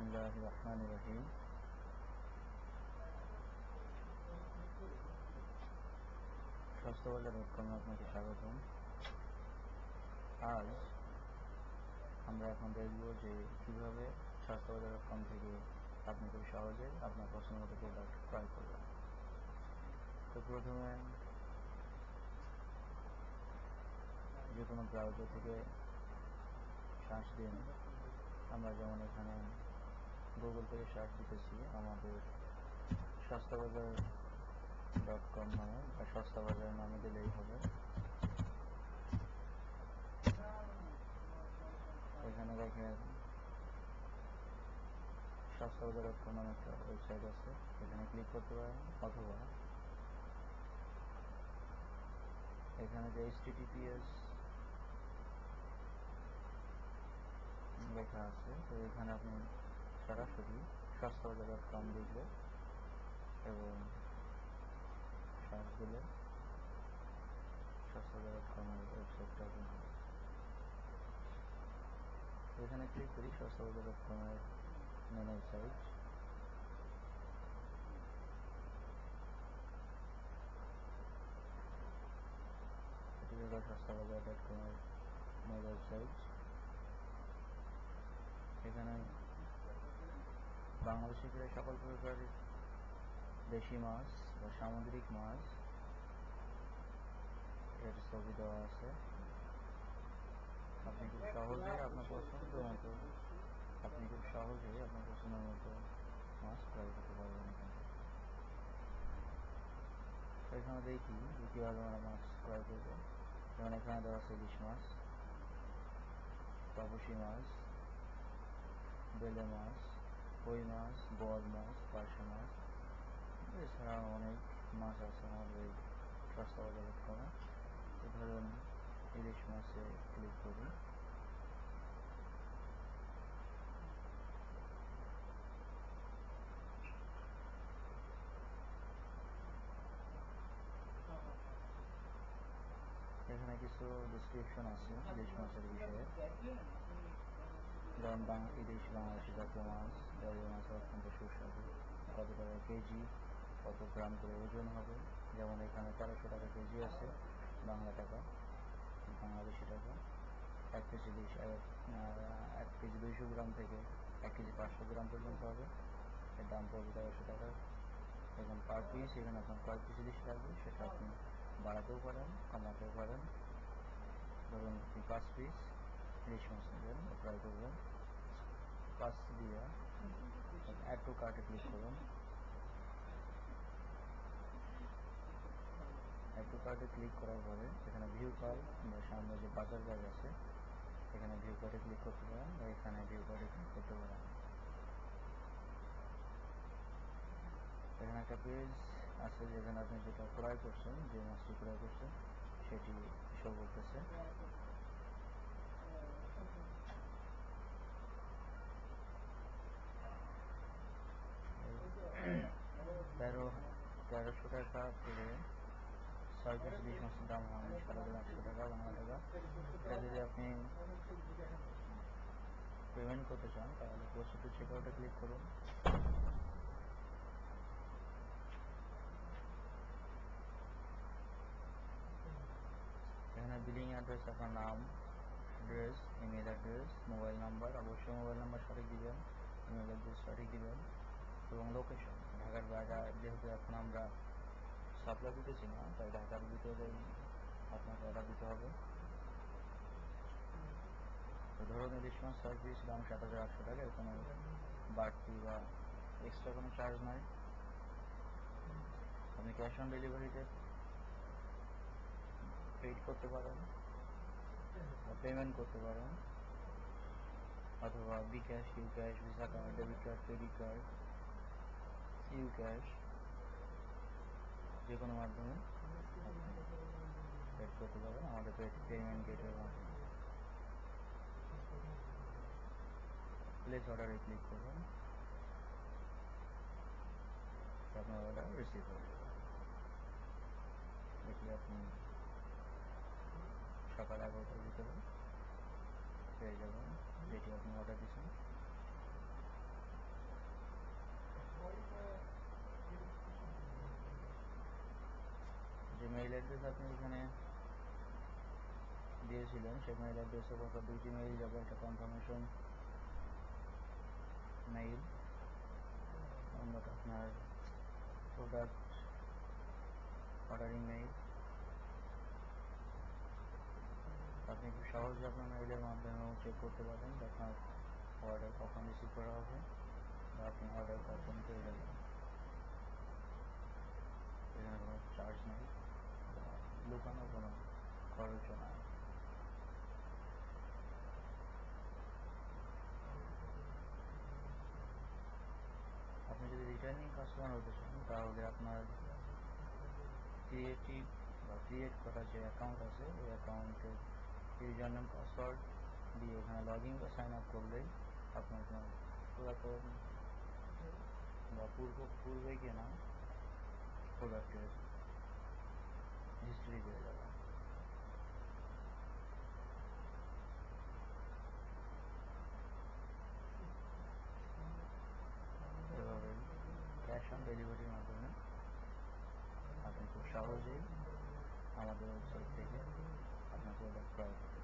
বিসমিল্লাহির রহমানির রহিম। স্বাস্থ্যবাজার.com আপনাকে স্বাগতম। আজ আমরা এখন দেখব যে কিভাবে স্বাস্থ্যবাজার.com থেকে আপনি খুব সহজে আপনার পছন্দ মতো প্রোডাক্ট ক্রয় করবেন। তো প্রথমে যে কোনো ব্রাউজার থেকে সার্চ দিন। আমরা যেমন এখানে গুগল থেকে সার্চ দিতেছি আমাদের স্বাস্থ্যবাজার.com নামে বা স্বাস্থ্যবাজার নামে দিলেই হবে। এখানে দেখেন স্বাস্থ্যবাজার.com নামে একটা ওয়েবসাইট আছে, এখানে ক্লিক করতে পারেন, অথবা এখানে যে HTTPS লেখা আছে, তো এখানে আপনি সরাসরি স্বাস্থ্যবাজার.com লিখলে এবং সার্চ দিলে স্বাস্থ্যবাজার.com এর ওয়েবসাইটটা ওপেন হবে। এখানে ক্লিক করি স্বাস্থ্যবাজার.com এর মেন ওয়েবসাইট। এটি হলো স্বাস্থ্যবাজার.com এর মেন ওয়েবসাইট। এখানে বাংলাদেশের প্রায় সকল প্রকারের দেশি মাছ বা সামুদ্রিক মাছ এর ছবি দেওয়া আছে। আপনি খুব সহজে আপনার পছন্দ মতো মাছ ক্রয় করতে পারবেন। এখানে দেখি কীভাবে আমরা মাছ ক্রয় করবো। যেমন এখানে দেওয়া আছে ইলিশ মাছ, পাবসি মাছ, বেলে মাছ, কই মাছ, বোয়াল মাছ, পার্শে মাছ, এছাড়াও অনেক মাছ আছে আমাদের এই স্বাস্থ্যবাজার.com এ। ধরুন ইলিশ মাছে ক্লিক করি। এখানে কিছু ডিসক্রিপশন আছে ইলিশ মাছের বিষয়ে, যেমন ইলিশ বাংলাদেশি জাতীয় মাছ, দরিয়া মাছ অত্যন্ত সুস্বাদু, কত টাকা কেজি, কত গ্রাম করে ওজন হবে। যেমন এখানে 1300 টাকা কেজি আছে বাংলাদেশি টাকা। 1 কেজি ইলিশ 1 কেজি 200 গ্রাম থেকে 1 কেজি 500 গ্রাম পর্যন্ত হবে, এর দাম পড়বে 1300 টাকা। এখন পার পিস, এখানে আপনার কয় পিস ইলিশ লাগবে সেটা আপনি বাড়াতেও পারেন, কমাতেও পারেন। ধরুন আপনি 5 পিস ইলিশ মাছ নেবেন, ট্রাই করবেন 5 দিয়ে অ্যাড টু কার্টে ক্লিক করুন। অ্যাড টু কার্টে ক্লিক করার পরে এখানে ভিউ কার্ট বা সামনে যে বাজার ব্যাগ আছে, এখানে ভিউ কার্টে ক্লিক করতে পারেন বা এখানে ভিউ কার্টে ক্লিক করতে পারেন। এখানে একটা পেজ আছে যেখানে আপনি যেটা ক্রয় করছেন, যে মাছটি ক্রয় করছেন সেটি শো করতেছে। তেরোশো টাকা করে 6 পিস ইলিশ মাছের দাম হয় 8,800 টাকা বাংলা টাকা। এটা যদি আপনি পেমেন্ট করতে চান তাহলে প্রসিড টু চেক আউটে ক্লিক করুন। এখানে বিলিং অ্যাড্রেস, আপনার নাম, address, email address, mobile number, অবশ্যই মোবাইল নাম্বার সঠিক দিবেন, ইমেল অ্যাড্রেস সঠিক দিবেন, এবং লোকেশন। ঢাকার বাইরে যেহেতু এখন আমরা সাপ্লাই দিতেছি না, তাই ঢাকার ভিতরেই আপনাকে অর্ডার দিতে হবে। তো ধরুন ইলিশ মাছ 6 পিস দাম 7,800 টাকা, এর কোনো বাড়তি বা এক্সট্রা কোনো চার্জ নাই। আপনি ক্যাশ অন ডেলিভারিতে পেড করতে পারেন বা পেমেন্ট করতে পারেন, অথবা bKash, UCash, visa card, debit card, credit card, UCash, যে কোনো মাধ্যমে আপনি পেড করতে পারেন আমাদের পেমেন্ট গেটওয়ের মাধ্যমে। প্লেস অর্ডারে ক্লিক করবেন, আপনার অর্ডার রিসিভ হবে। এটি আপনি সকাল 11টার ভিতরে পেয়ে যাবেন যেটি আপনি অর্ডার দিয়েছেন। মেইল অ্যাড্রেস আপনি এখানে দিয়েছিলেন, সেই মেইল অ্যাড্রেসে পরপর দুইটি মেইল যাবে, একটা কনফার্মেশন মেইল, অন্যটা আপনার প্রোডাক্ট অর্ডারিং মেইল। আপনি খুব সহজে আপনার মেইলের মাধ্যমেও চেক করতে পারেন যে আপনার অর্ডার কখন রিসিভ করা হবে বা আপনি অর্ডার কখন পেয়ে যাবেন। এখানে কোনো চার্জ নেই, লুকানোর কোনো খরচও নাই। আপনি যদি রিটার্নিং কাস্টমার হতে চান তাহলে আপনার ক্রিয়েট করা যে অ্যাকাউন্ট আছে ওই অ্যাকাউন্টের ইউজার নেম পাসওয়ার্ড দিয়ে এখানে লগ ইন বা সাইন আপ করলেই আপনার কোনো পুরাতন বা পূর্বে কেনা প্রোডাক্টের হিস্ট্রি পেয়ে যাবে। এভাবে ক্যাশ অন ডেলিভারির মাধ্যমে আপনি খুব সহজেই আমাদের ওয়েবসাইট থেকে আপনার প্রোডাক্ট ক্রয় করতে